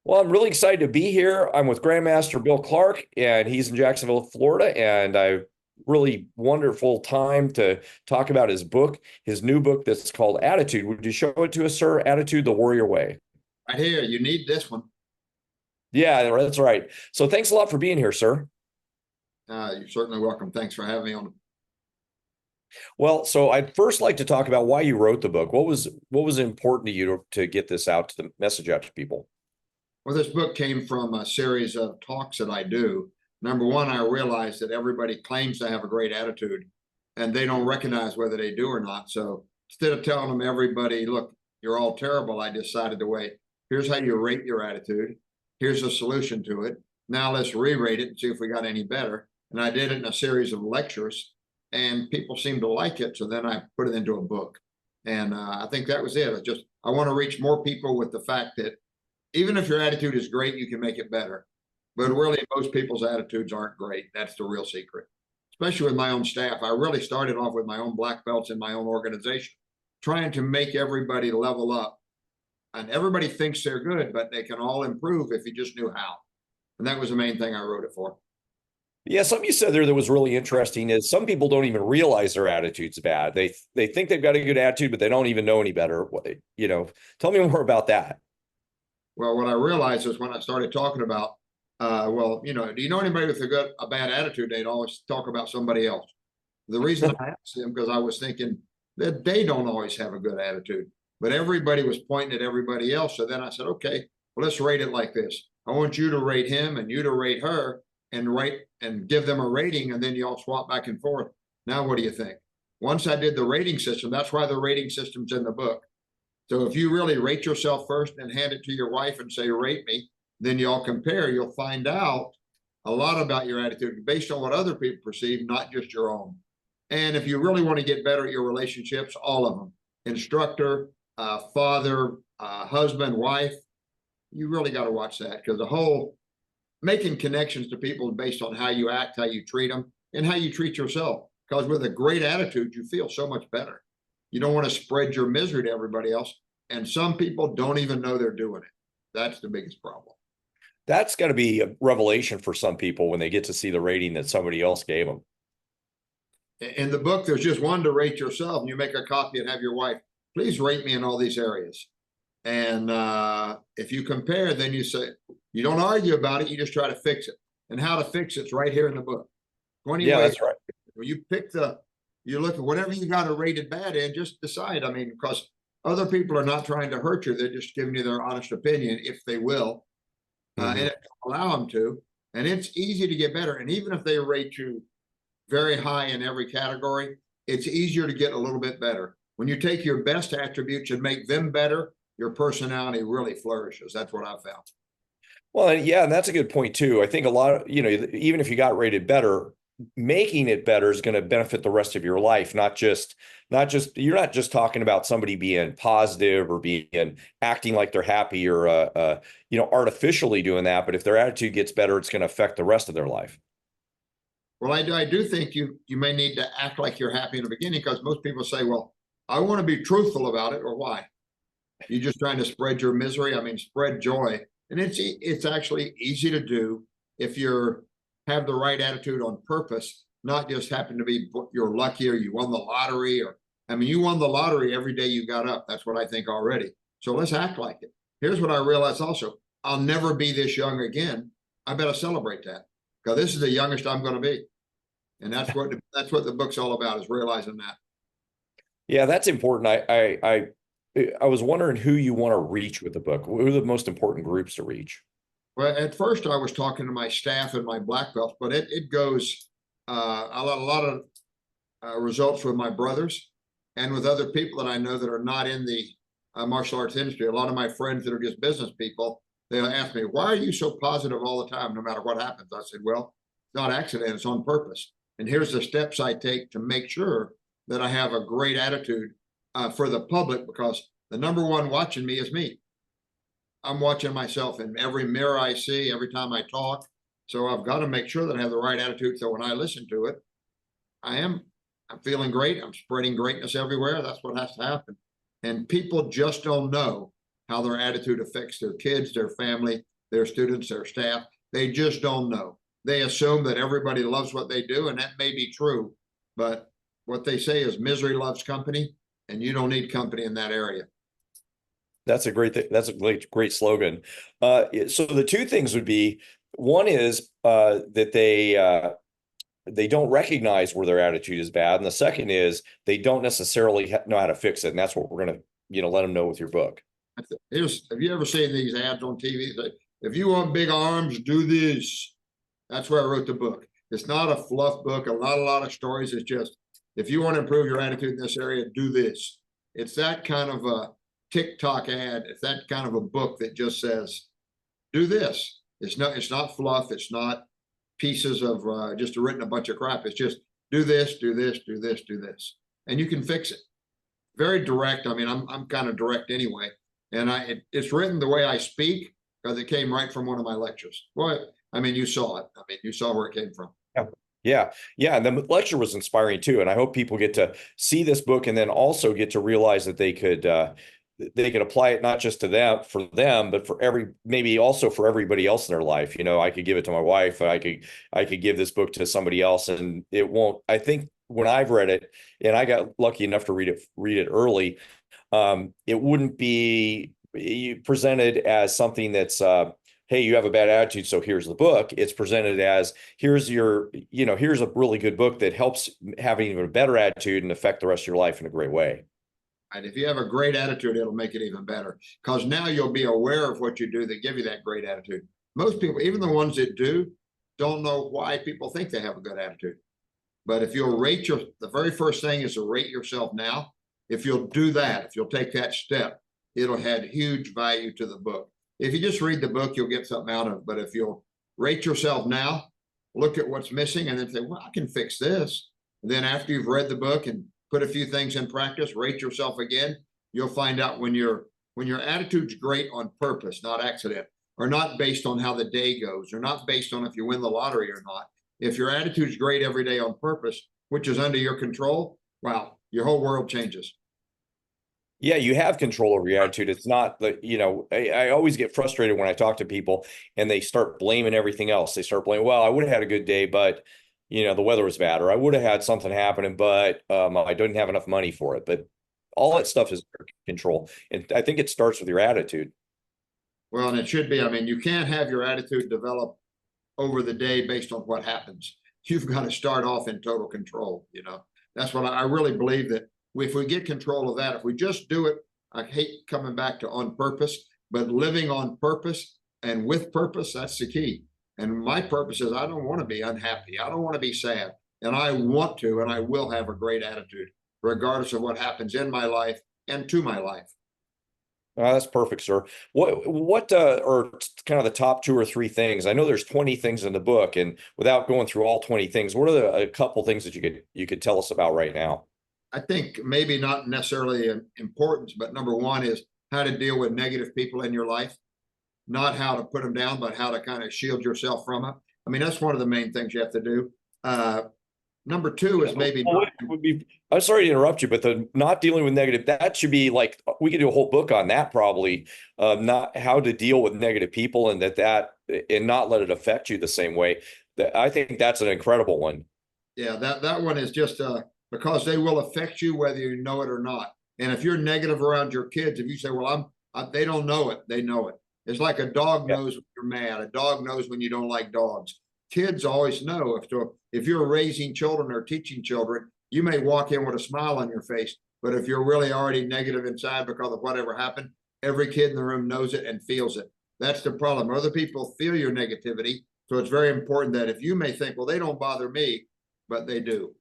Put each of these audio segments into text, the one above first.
Well, I'm really excited to be here. I'm with Grandmaster Bill Clark, and he's in Jacksonville, Florida. And I really wonderful time to talk about his book, his new book that's called Attitude. Would you show it to us, sir? Attitude, the Warrior Way. Right here, you need this one. Yeah, that's right. So thanks a lot for being here, sir. You're certainly welcome. Thanks for having me on. Well, so I'd first like to talk about why you wrote the book. What was important to you to get this out to the message out to people? Well, this book came from a series of talks that I do. Number one, I realized that everybody claims to have a great attitude and they don't recognize whether they do or not. So instead of telling them everybody, look, you're all terrible, I decided to wait. Here's how you rate your attitude. Here's a solution to it. Now let's re-rate it and see if we got any better. And I did it in a series of lectures and people seemed to like it. So then I put it into a book. And I think that was it. I want to reach more people with the fact that even if your attitude is great, you can make it better. But really, most people's attitudes aren't great. That's the real secret. Especially with my own staff. I really started off with my own black belts in my own organization, trying to make everybody level up. And everybody thinks they're good, but they can all improve if you just knew how. And that was the main thing I wrote it for. Yeah, something you said there that was really interesting is some people don't even realize their attitude's bad. They think they've got a good attitude, but they don't even know any better. Tell me more about that. Well, what I realized is when I started talking about, do you know anybody with a bad attitude? They'd always talk about somebody else. The reason I asked them because I was thinking that they don't always have a good attitude, but everybody was pointing at everybody else. So then I said, okay, well, let's rate it like this. I want you to rate him and you to rate her and give them a rating, and then you all swap back and forth. Now, what do you think? Once I did the rating system, that's why the rating system's in the book. So if you really rate yourself first and hand it to your wife and say, rate me, then y'all compare, you'll find out a lot about your attitude based on what other people perceive, not just your own. And if you really want to get better at your relationships, all of them, instructor, father, husband, wife, you really got to watch that because the whole making connections to people is based on how you act, how you treat them, and how you treat yourself. Because with a great attitude, you feel so much better. You don't want to spread your misery to everybody else. And some people don't even know they're doing it. That's the biggest problem. That's got to be a revelation for some people when they get to see the rating that somebody else gave them. In the book, there's just one to rate yourself, and you make a copy and have your wife, please rate me in all these areas. And if you compare, then you say, you don't argue about it, you just try to fix it. And how to fix it's right here in the book. 20 Yeah, ways. that's right. You look at whatever you got a rated bad in, just decide. I mean, because other people are not trying to hurt you. They're just giving you their honest opinion, if they will, and if you allow them to. And it's easy to get better. And even if they rate you very high in every category, it's easier to get a little bit better. When you take your best attributes and make them better, your personality really flourishes. That's what I found. Well, yeah, and that's a good point too. I think a lot of, even if you got rated better, making it better is going to benefit the rest of your life, not just you're not just talking about somebody being positive or being acting like they're happy or artificially doing that, but if their attitude gets better, it's going to affect the rest of their life. Well, I do think you may need to act like you're happy in the beginning because most people say, well, I want to be truthful about it, or why? You're just trying to spread your misery. I mean, spread joy. And it's actually easy to do if you have the right attitude on purpose, not just happen to be you're lucky or you won the lottery you won the lottery every day you got up. That's what I think already. So let's act like it. Here's what I realized also. I'll never be this young again. I better celebrate that because this is the youngest I'm going to be. And that's what the book's all about, is realizing that. Yeah, that's important. I was wondering who you want to reach with the book. Who are the most important groups to reach? Well, at first I was talking to my staff and my black belts, but it goes a lot of results with my brothers and with other people that I know that are not in the martial arts industry. A lot of my friends that are just business people, they'll ask me, why are you so positive all the time, no matter what happens? I said, well, it's not accident, it's on purpose. And here's the steps I take to make sure that I have a great attitude for the public, because the number one watching me is me. I'm watching myself in every mirror I see, every time I talk. So I've got to make sure that I have the right attitude. So when I listen to it, I'm feeling great. I'm spreading greatness everywhere. That's what has to happen. And people just don't know how their attitude affects their kids, their family, their students, their staff. They just don't know. They assume that everybody loves what they do, and that may be true, but what they say is misery loves company, and you don't need company in that area. That's a great thing. That's a great slogan. So the two things would be, one is that they don't recognize where their attitude is bad, and the second is they don't necessarily know how to fix it, and that's what we're going to let them know with your book. Have you ever seen these ads on TV? If you want big arms, do this. That's where I wrote the book. It's not a fluff book, not a lot of stories. It's just, if you want to improve your attitude in this area, do this. It's that kind of a TikTok ad. It's that kind of a book that just says, do this. It's not fluff. It's not pieces of just written a bunch of crap. It's just do this, do this, do this, do this, and you can fix it. Very direct. I mean, I'm kind of direct anyway, and it's written the way I speak because it came right from one of my lectures. Well, I mean, you saw it. I mean, you saw where it came from. Yeah. And the lecture was inspiring too. And I hope people get to see this book and then also get to realize that they could apply it not just to them, but for maybe also for everybody else in their life. I could give it to my wife. I could give this book to somebody else, and it won't. I think when I've read it, and I got lucky enough to read it early, it wouldn't be presented as something that's hey, you have a bad attitude, so here's the book. It's presented as here's a really good book that helps having even a better attitude and affect the rest of your life in a great way. And if you have a great attitude, it'll make it even better, because now you'll be aware of what you do that give you that great attitude. Most people, even the ones that do, don't know why people think they have a good attitude. But if you'll the very first thing is to rate yourself now. If you'll do that, if you'll take that step, it'll add huge value to the book. If you just read the book, you'll get something out of it. But if you'll rate yourself now, look at what's missing, and then say, well, I can fix this. And then after you've read the book and put a few things in practice, rate yourself again, you'll find out when your attitude's great on purpose, not accident, or not based on how the day goes, or not based on if you win the lottery or not. If your attitude's great every day on purpose, which is under your control, wow, your whole world changes. Yeah, you have control over your attitude. It's not that, I always get frustrated when I talk to people and they start blaming everything else. They start blaming, well, I would have had a good day, but the weather was bad, or I would have had something happening, but I didn't have enough money for it. But all that stuff is under control. And I think it starts with your attitude. Well, and it should be. I mean, you can't have your attitude develop over the day based on what happens. You've got to start off in total control. That's what I really believe, that if we get control of that, if we just do it, I hate coming back to on purpose, but living on purpose and with purpose, that's the key. And my purpose is I don't want to be unhappy. I don't want to be sad. And I want to, and I will have a great attitude, regardless of what happens in my life and to my life. That's perfect, sir. What are kind of the top 2 or 3 things? I know there's 20 things in the book, and without going through all 20 things, what are a couple things that you could tell us about right now? I think maybe not necessarily importance, but number one is how to deal with negative people in your life, not how to put them down, but how to kind of shield yourself from it. I mean, that's one of the main things you have to do. Number 2 is maybe. I'm sorry to interrupt you, but the not dealing with negative, that should be like, we could do a whole book on that probably, not how to deal with negative people and and not let it affect you the same way. I think that's an incredible one. Yeah, that one is just because they will affect you whether you know it or not. And if you're negative around your kids, if you say, well, they don't know it, they know it. It's like a dog knows when you're mad. A dog knows when you don't like dogs. Kids always know. If you're raising children or teaching children, you may walk in with a smile on your face, but if you're really already negative inside because of whatever happened, every kid in the room knows it and feels it. That's the problem. Other people feel your negativity. So it's very important that if you may think, well, they don't bother me, but they do,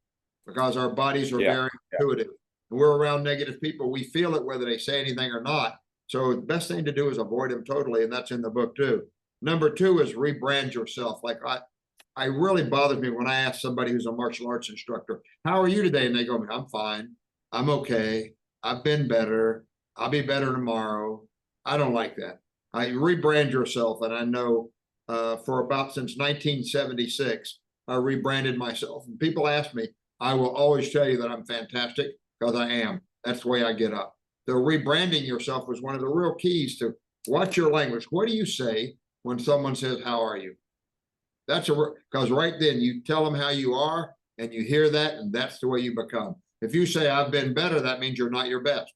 because our bodies are very intuitive. And we're around negative people. We feel it whether they say anything or not. So the best thing to do is avoid them totally. And that's in the book too. Number 2 is rebrand yourself. Like I really bothers me when I ask somebody who's a martial arts instructor, how are you today? And they go, I'm fine. I'm okay. I've been better. I'll be better tomorrow. I don't like that. I rebrand yourself. And I know since 1976, I rebranded myself. And people ask me, I will always tell you that I'm fantastic, because I am. That's the way I get up. So rebranding yourself was one of the real keys to watch your language. What do you say? when someone says, how are you? That's because right then you tell them how you are and you hear that, and that's the way you become. If you say, I've been better, that means you're not your best.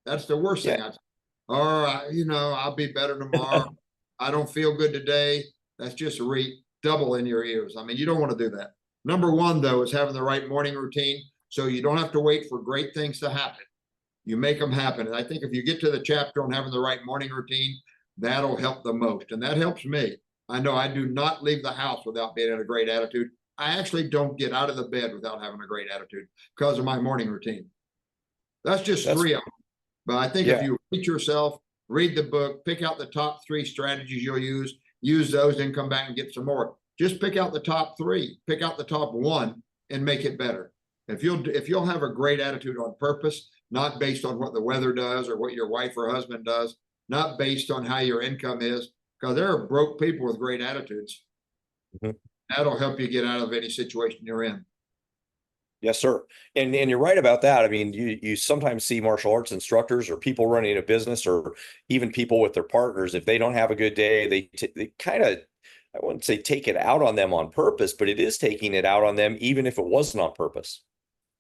That's the worst thing. Yeah. Or, I'll be better tomorrow. I don't feel good today. That's just double in your ears. I mean, you don't want to do that. Number one, though, is having the right morning routine. So you don't have to wait for great things to happen. You make them happen. And I think if you get to the chapter on having the right morning routine, that'll help the most. And that helps me. I know I do not leave the house without being in a great attitude. I actually don't get out of the bed without having a great attitude because of my morning routine. That's just three of them. But I think if you read yourself, read the book, pick out the top 3 strategies you'll use those, then come back and get some more. Just pick out the top 3, pick out the top 1 and make it better. If you'll have a great attitude on purpose, not based on what the weather does or what your wife or husband does, not based on how your income is, because there are broke people with great attitudes. Mm-hmm. That'll help you get out of any situation you're in. Yes, sir. And you're right about that. I mean, you sometimes see martial arts instructors or people running a business or even people with their partners. If they don't have a good day, they kind of, I wouldn't say take it out on them on purpose, but it is taking it out on them, even if it wasn't on purpose.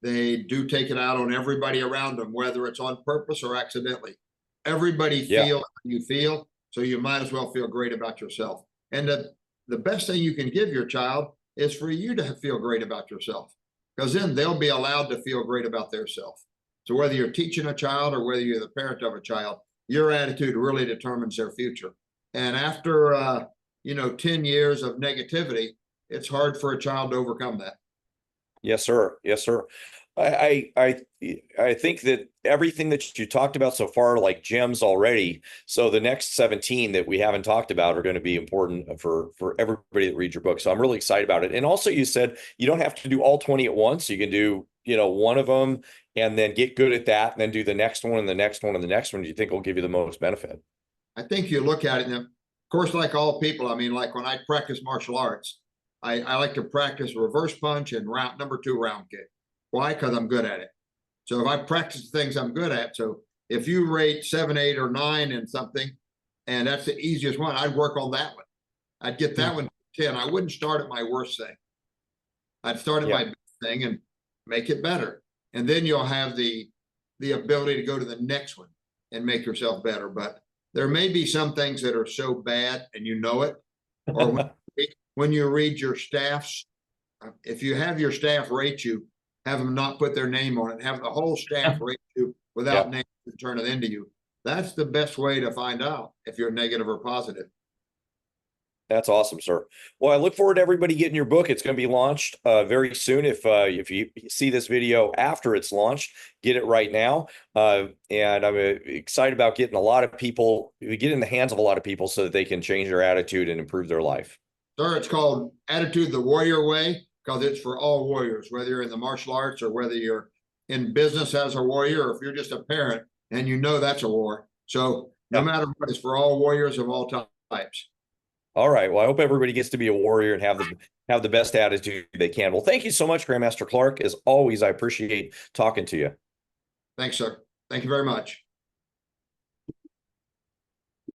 They do take it out on everybody around them, whether it's on purpose or accidentally. Everybody feels you feel, so you might as well feel great about yourself. And the best thing you can give your child is for you to feel great about yourself, because then they'll be allowed to feel great about their self. So whether you're teaching a child or whether you're the parent of a child, your attitude really determines their future. And after 10 years of negativity, it's hard for a child to overcome that. Yes, sir. Yes, sir. I think that everything that you talked about so far, like gems already. So the next 17 that we haven't talked about are going to be important for everybody that reads your book. So I'm really excited about it. And also you said you don't have to do all 20 at once. You can do, one of them and then get good at that and then do the next one and the next one and the next one. Do you think will give you the most benefit? I think you look at it, and of course, like all people, I mean, like when I practice martial arts, I like to practice reverse punch and number 2 round kick. Why? Because I'm good at it. So if I practice the things I'm good at, so if you rate 7, 8, or 9 in something, and that's the easiest one, I'd work on that one. I'd get that one 10. I wouldn't start at my worst thing. I'd start at my best thing and make it better. And then you'll have the ability to go to the next one and make yourself better. But there may be some things that are so bad and you know it, or when you read your staffs, if you have your staff rate you, have them not put their name on it, have the whole staff rate you without names and turn it into you. That's the best way to find out if you're negative or positive. That's awesome, sir. Well, I look forward to everybody getting your book. It's going to be launched very soon. If you see this video after it's launched, get it right now. And I'm excited about getting a lot of people, get in the hands of a lot of people so that they can change their attitude and improve their life. Sir, it's called Attitude the Warrior Way because it's for all warriors, whether you're in the martial arts or whether you're in business as a warrior, or if you're just a parent and that's a war. So no matter what, it's for all warriors of all types. All right. Well, I hope everybody gets to be a warrior and have the best attitude they can. Well, thank you so much, Grandmaster Clark. As always, I appreciate talking to you. Thanks, sir. Thank you very much.